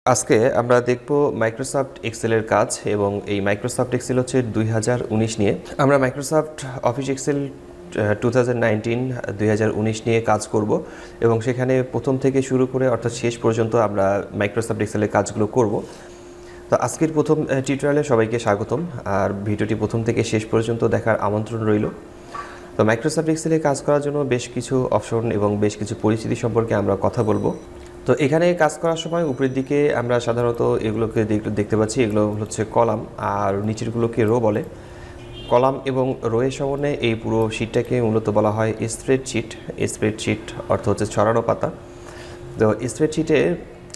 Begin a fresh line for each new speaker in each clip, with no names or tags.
আজকে আমরা দেখব মাইক্রোসফট এক্সেলের কাজ এবং এই মাইক্রোসফট এক্সেল হচ্ছে 2019 নিয়ে। আমরা মাইক্রোসফট অফিস এক্সেল 2019 নিয়ে কাজ করব এবং সেখানে প্রথম থেকে শুরু করে অর্থাৎ শেষ পর্যন্ত আমরা মাইক্রোসফট এক্সেলের কাজগুলো করব। তো আজকের প্রথম টিউটোরিয়ালে সবাইকে স্বাগতম, আর ভিডিওটি প্রথম থেকে শেষ পর্যন্ত দেখার আমন্ত্রণ রইল। তো মাইক্রোসফট এক্সেলে কাজ করার জন্য বেশ কিছু অপশন এবং বেশ কিছু পরিচিতি সম্পর্কে আমরা কথা বলবো। তো এখানে কাজ করার সময় উপরের দিকে আমরা সাধারণত এগুলোকে দেখতে পাচ্ছি, এগুলো হচ্ছে কলাম, আর নিচেরগুলোকে রো বলে। কলাম এবং রোয়ের সমন্বয়ে এই পুরো শিটটাকে মূলত বলা হয় স্প্রেডশিট। স্প্রেডশিট অর্থ হচ্ছে ছড়ানো পাতা। তো স্প্রেডশিটে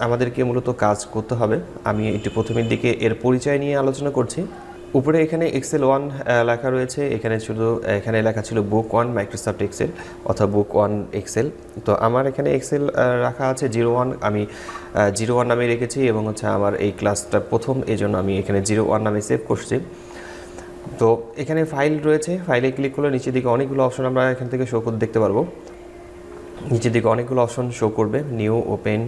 আমাদেরকে মূলত কাজ করতে হবে। আমি একটু প্রথমের দিকে এর পরিচয় নিয়ে আলোচনা করছি। উপরে এখানে এক্সেল 1 লেখা রয়েছে, এখানে লেখা ছিল বুক 1 মাইক্রোসফট এক্সেল অথবা বুক 1 এক্সেল। তো আমার এখানে এক্সেল রাখা আছে 01, আমি 01 নামে রেখেছি এবং হচ্ছে আমার এই ক্লাসটা প্রথম, এই জন্য আমি এখানে 01 নামে সেভ করছি। তো এখানে ফাইল রয়েছে, ফাইলে ক্লিক করলে নিচের দিকে অনেকগুলো অপশন আমরা এখান থেকে শো করতে দেখতে পারবো। নিচের দিকে অনেকগুলো অপশন শো করবে, new, open,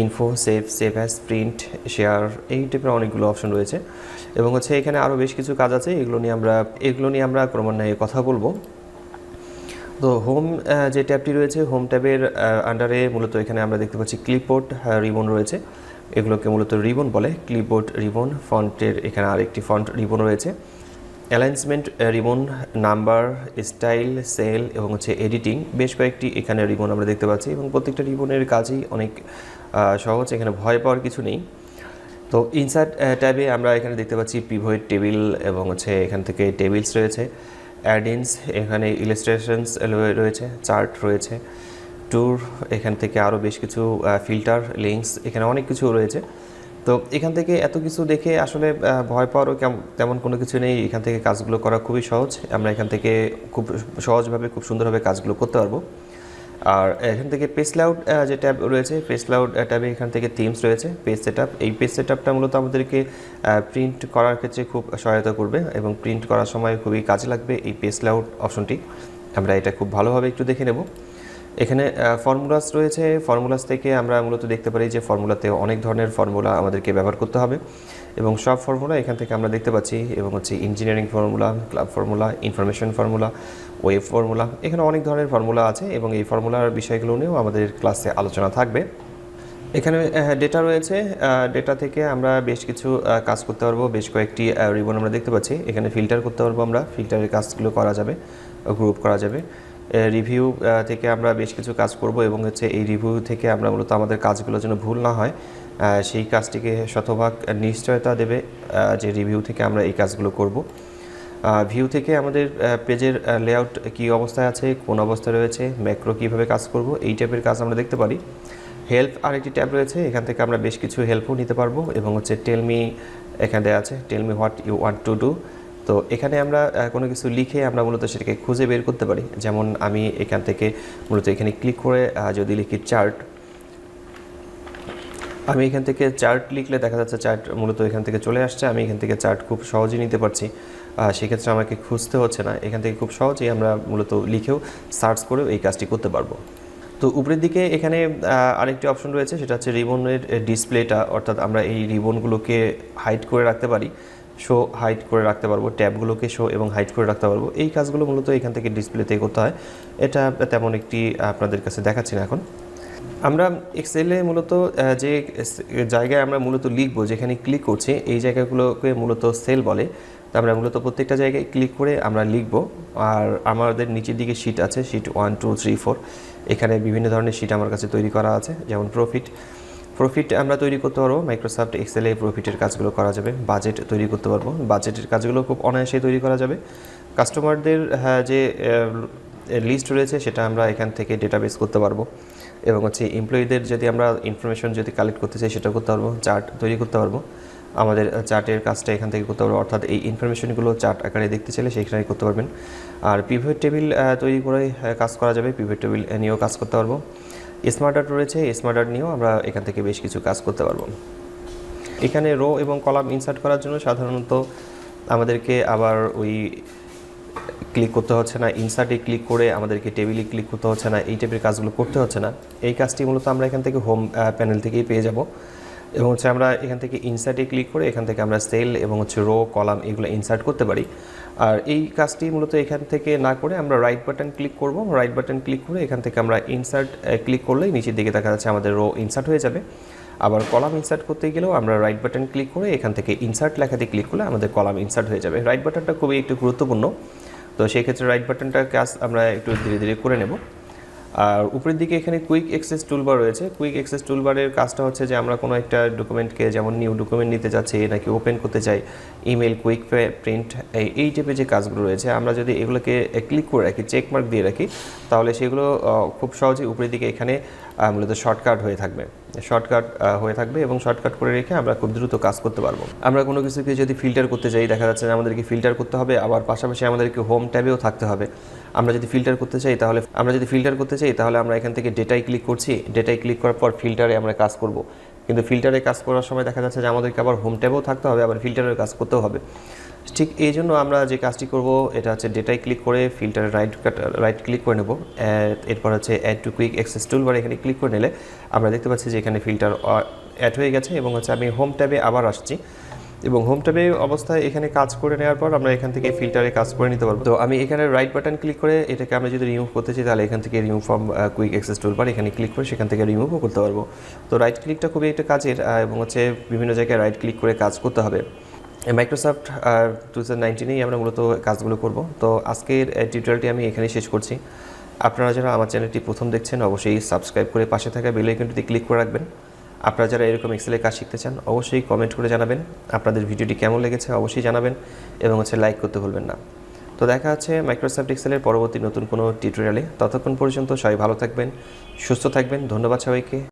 info, save as, print, share, এই টাইপের অনেকগুলো অপশন রয়েছে। এবং হচ্ছে এখানে আরও বেশ কিছু কাজ আছে, এগুলো নিয়ে আমরা ক্রমান্বয়ে কথা বলবো। তো হোম যে ট্যাবটি রয়েছে, হোম ট্যাবের আন্ডারে মূলত এখানে আমরা দেখতে পাচ্ছি ক্লিপবোর্ড রিবন রয়েছে, এগুলোকে মূলত রিবন বলে, ক্লিপবোর্ড রিবন। ফন্টের এখানে আরেকটি ফন্ট রিবন রয়েছে, alignment ribbon, number, style, cell এবং হচ্ছে এডিটিং, বেশ কয়েকটি এখানে রিবন আমরা দেখতে পাচ্ছি এবং প্রত্যেকটা রিবনের কাজই অনেক সহজ, এখানে ভয় পাওয়ার কিছু নেই। তো ইনসার্ট ট্যাবে আমরা এখানে দেখতে পাচ্ছি পিভট টেবিল এবং হচ্ছে এখান থেকে টেবিলস রয়েছে, অ্যাডিনস, এখানে ইলাস্ট্রেশনস রয়েছে, চার্ট রয়েছে, ট্যুর, এখান থেকে আরও বেশ কিছু ফিল্টার, লিঙ্কস, এখানে অনেক কিছু রয়েছে। তো এখান থেকে এত কিছু দেখে আসলে ভয় পাওয়ারও তেমন কোনো কিছু নেই, এখান থেকে কাজগুলো করা খুবই সহজ। আমরা এখান থেকে খুব সহজভাবে খুব সুন্দরভাবে কাজগুলো করতে পারবো। আর এখান থেকে পেজ লেআউট যে ট্যাব রয়েছে, পেজ লেআউট ট্যাবে এখান থেকে থিমস রয়েছে, পেজ সেটআপ, এই পেজ সেটআপটা মূলত আমাদেরকে প্রিন্ট করার ক্ষেত্রে খুব সহায়তা করবে এবং প্রিন্ট করার সময় খুবই কাজে লাগবে এই পেজ লেআউট অপশনটি। আমরা এটা খুব ভালোভাবে একটু দেখে নেব। এখানে ফর্মুলাস রয়েছে, ফর্মুলাস থেকে আমরা মূলত দেখতে পারি যে ফর্মুলাতে অনেক ধরনের ফর্মুলা আমাদেরকে ব্যবহার করতে হবে এবং সব ফর্মুলা এখান থেকে আমরা দেখতে পাচ্ছি। এবং হচ্ছে engineering formula, club formula, information formula, web formula, এখানে অনেক ধরনের ফর্মুলা আছে এবং এই ফর্মুলার বিষয়গুলো নিয়েও আমাদের ক্লাসে আলোচনা থাকবে। এখানে ডেটা রয়েছে, ডেটা থেকে আমরা বেশ কিছু কাজ করতে পারবো, বেশ কয়েকটি রিবন আমরা দেখতে পাচ্ছি, এখানে ফিল্টার করতে পারবো, আমরা ফিল্টারের কাজগুলো করা যাবে, গ্রুপ করা যাবে। রিভিউ থেকে আমরা বেশ কিছু কাজ করব এবং হচ্ছে এই রিভিউ থেকে আমরা মূলত আমাদের কাজগুলো যেন ভুল না হয় সেই কাজটিকে শতভাগ নিশ্চয়তা দেবে যে রিভিউ থেকে আমরা এই কাজগুলো করব। ভিউ থেকে আমাদের পেজের লেআউট কী অবস্থায় আছে, কোন অবস্থায় রয়েছে, ম্যাক্রো কীভাবে কাজ করব, এই টাইপের কাজ আমরা দেখতে পারি। হেল্প আরেকটি ট্যাব রয়েছে, এখান থেকে আমরা বেশ কিছু হেল্পও নিতে পারবো এবং হচ্ছে টেলমি এখানে আছে, tell me what you want to do. তো এখানে আমরা কোনো কিছু লিখে আমরা মূলত সেটাকে খুঁজে বের করতে পারি। যেমন আমি এখান থেকে মূলত এখানে ক্লিক করে যদি লিখি চার্ট, আমি এখান থেকে চার্ট লিখলে দেখা যাচ্ছে চার্ট মূলত এখান থেকে চলে আসছে, আমি এখান থেকে চার্ট খুব সহজেই নিতে পারছি, সেক্ষেত্রে আমাকে খুঁজতে হচ্ছে না, এখান থেকে খুব সহজেই আমরা মূলত লিখেও সার্চ করেও এই কাজটি করতে পারবো। তো উপরের দিকে এখানে আরেকটি অপশন রয়েছে, সেটা হচ্ছে রিবনের ডিসপ্লেটা, অর্থাৎ আমরা এই রিবনগুলোকে হাইড করে রাখতে পারি, শো হাইড করে রাখতে পারবো, ট্যাবগুলোকে শো এবং হাইড করে রাখতে পারবো। এই কাজগুলো মূলত এখান থেকে ডিসপ্লেতে করতে হয়, এটা তেমন একটি আপনাদের কাছে দেখাচ্ছি না এখন। আমরা এক্সেলে মূলত যে জায়গায় আমরা মূলত লিখবো, যেখানে ক্লিক করছি এই জায়গাগুলোকে মূলত সেল বলে। তো আমরা মূলত প্রত্যেকটা জায়গায় ক্লিক করে আমরা লিখবো। আর আমাদের নিচের দিকে শিট আছে, শিট 1 2 3 4, এখানে বিভিন্ন ধরনের শিট আমার কাছে তৈরি করা আছে, যেমন প্রফিট আমরা তৈরি করতে পারবো, মাইক্রোসফট এক্সেলে প্রফিটের কাজগুলো করা যাবে। বাজেট তৈরি করতে পারবো, বাজেটের কাজগুলো খুব অনায়াসেই তৈরি করা যাবে। কাস্টমারদের যে লিস্ট রয়েছে সেটা আমরা এখান থেকে ডেটাবেস করতে পারবো এবং হচ্ছে এমপ্লয়ীদের যদি আমরা ইনফরমেশন যদি কালেক্ট করতে চাই সেটা করতে পারবো, চার্ট তৈরি করতে পারবো, আমাদের চার্টের কাজটা এখান থেকে করতে পারবো, অর্থাৎ এই ইনফরমেশনগুলো চার্ট আকারে দেখতে চাইলে সেখানে করতে পারবেন। আর পিভট টেবিল তৈরি করে কাজ করা যাবে, পিভট টেবিল নিয়েও কাজ করতে পারবো। স্মার্ট ডাটা রয়েছে, স্মার্ট ডাটা নিয়েও আমরা এখান থেকে বেশ কিছু কাজ করতে পারবো। এখানে রো এবং কলাম ইনসার্ট করার জন্য সাধারণত আমাদেরকে আবার ওই ক্লিক করতে হচ্ছে না, ইনসার্টে ক্লিক করে আমাদেরকে টেবিলে ক্লিক করতে হচ্ছে না, এই টাইপের কাজগুলো করতে হচ্ছে না। এই কাজটি মূলত আমরা এখান থেকে হোম প্যানেল থেকেই পেয়ে যাব। এবং হচ্ছে আমরা এখান থেকে ইনসার্টে ক্লিক করে এখান থেকে আমরা সেল এবং হচ্ছে রো কলাম এগুলো ইনসার্ট করতে পারি। আর এই কাজটি মূলত এখান থেকে না করে আমরা রাইট বাটন ক্লিক করব। রাইট বাটন ক্লিক করে এখান থেকে আমরা ইনসার্ট ক্লিক করলেই নিচের দিকে দেখা যাচ্ছে আমাদের রো ইনসার্ট হয়ে যাবে। আবার কলাম ইনসার্ট করতে গেলেও আমরা রাইট বাটন ক্লিক করে এখান থেকে ইনসার্ট লেখাতে ক্লিক করলে আমাদের কলাম ইনসার্ট হয়ে যাবে। রাইট বাটনটা খুবই একটু গুরুত্বপূর্ণ, তো সেই ক্ষেত্রে রাইট বাটনটার কাজ আমরা একটু ধীরে ধীরে করে নেব। আর উপরের দিকে এখানে কুইক অ্যাক্সেস টুলবার রয়েছে। কুইক অ্যাক্সেস টুলবারের কাজটা হচ্ছে যে আমরা কোনো একটা ডকুমেন্টকে যেমন নিউ ডকুমেন্ট নিতে চাচ্ছি নাকি ওপেন করতে চাই, ইমেল, কুইক প্রিন্ট, এই টাইপের যে কাজগুলো রয়েছে আমরা যদি এগুলোকে ক্লিক করে রাখি, চেকমার্ক দিয়ে রাখি, তাহলে সেগুলো খুব সহজেই উপরের দিকে এখানে মূলত শর্টকাট হয়ে থাকবে এবং শর্টকাট করে রেখে আমরা খুব দ্রুত কাজ করতে পারবো। আমরা কোনো কিছুকে যদি ফিল্টার করতে চাই, দেখা যাচ্ছে যে আমাদেরকে ফিল্টার করতে হবে, আবার পাশাপাশি আমাদেরকে হোম ট্যাবেও থাকতে হবে। আমরা যদি ফিল্টার করতে চাই তাহলে আমরা এখান থেকে ডেটায় ক্লিক করছি, ডেটায় ক্লিক করার পর ফিল্টারে আমরা কাজ করব। কিন্তু ফিল্টারে কাজ করার সময় দেখা যাচ্ছে যে আমাদেরকে আবার হোম ট্যাবেও থাকতে হবে, আবার ফিল্টারের কাজ করতেও হবে। ঠিক এই জন্য আমরা যে কাজটি করব এটা হচ্ছে ডেটায় ক্লিক করে ফিল্টারে রাইট ক্লিক করে নেব। এরপর হচ্ছে add to quick access toolbar এখানে ক্লিক করে নিলে আমরা দেখতে পাচ্ছি যে এখানে ফিল্টার অ্যাড হয়ে গেছে এবং হচ্ছে আমি হোম ট্যাবে আবার আসছি এবং হোম ট্যাবে অবস্থায় এখানে কাজ করে নেওয়ার পর আমরা এখান থেকে ফিল্টারে কাজ করে নিতে পারবো। তো আমি এখানে রাইট বাটন ক্লিক করে এটাকে আমরা যদি রিমুভ করতে চাই তাহলে এখান থেকে remove from quick access toolbar এখানে ক্লিক করে সেখান থেকে রিমুভও করতে পারবো। তো রাইট ক্লিকটা খুবই একটা কাজের এবং হচ্ছে বিভিন্ন জায়গায় রাইট ক্লিক করে কাজ করতে হবে। মাইক্রোসফট 2019-এই আমরা মূলত কাজগুলো করব। তো আজকের টিউটোরিয়ালটি আমি এখানেই শেষ করছি। আপনারা যারা আমার চ্যানেলটি প্রথম দেখছেন অবশ্যই সাবস্ক্রাইব করে পাশে থাকা বেল আইকনটিতে ক্লিক করে রাখবেন। আপনারা যারা এরকম এক্সেলের কাজ শিখতে চান অবশ্যই কমেন্ট করে জানাবেন। আপনাদের ভিডিওটি কেমন লেগেছে অবশ্যই জানাবেন এবং হচ্ছে লাইক করতে ভুলবেন না। তো দেখা হচ্ছে মাইক্রোসফট এক্সেলের পরবর্তী নতুন কোনো টিউটোরিয়ালে। ততক্ষণ পর্যন্ত সবাই ভালো থাকবেন, সুস্থ থাকবেন। ধন্যবাদ সবাইকে।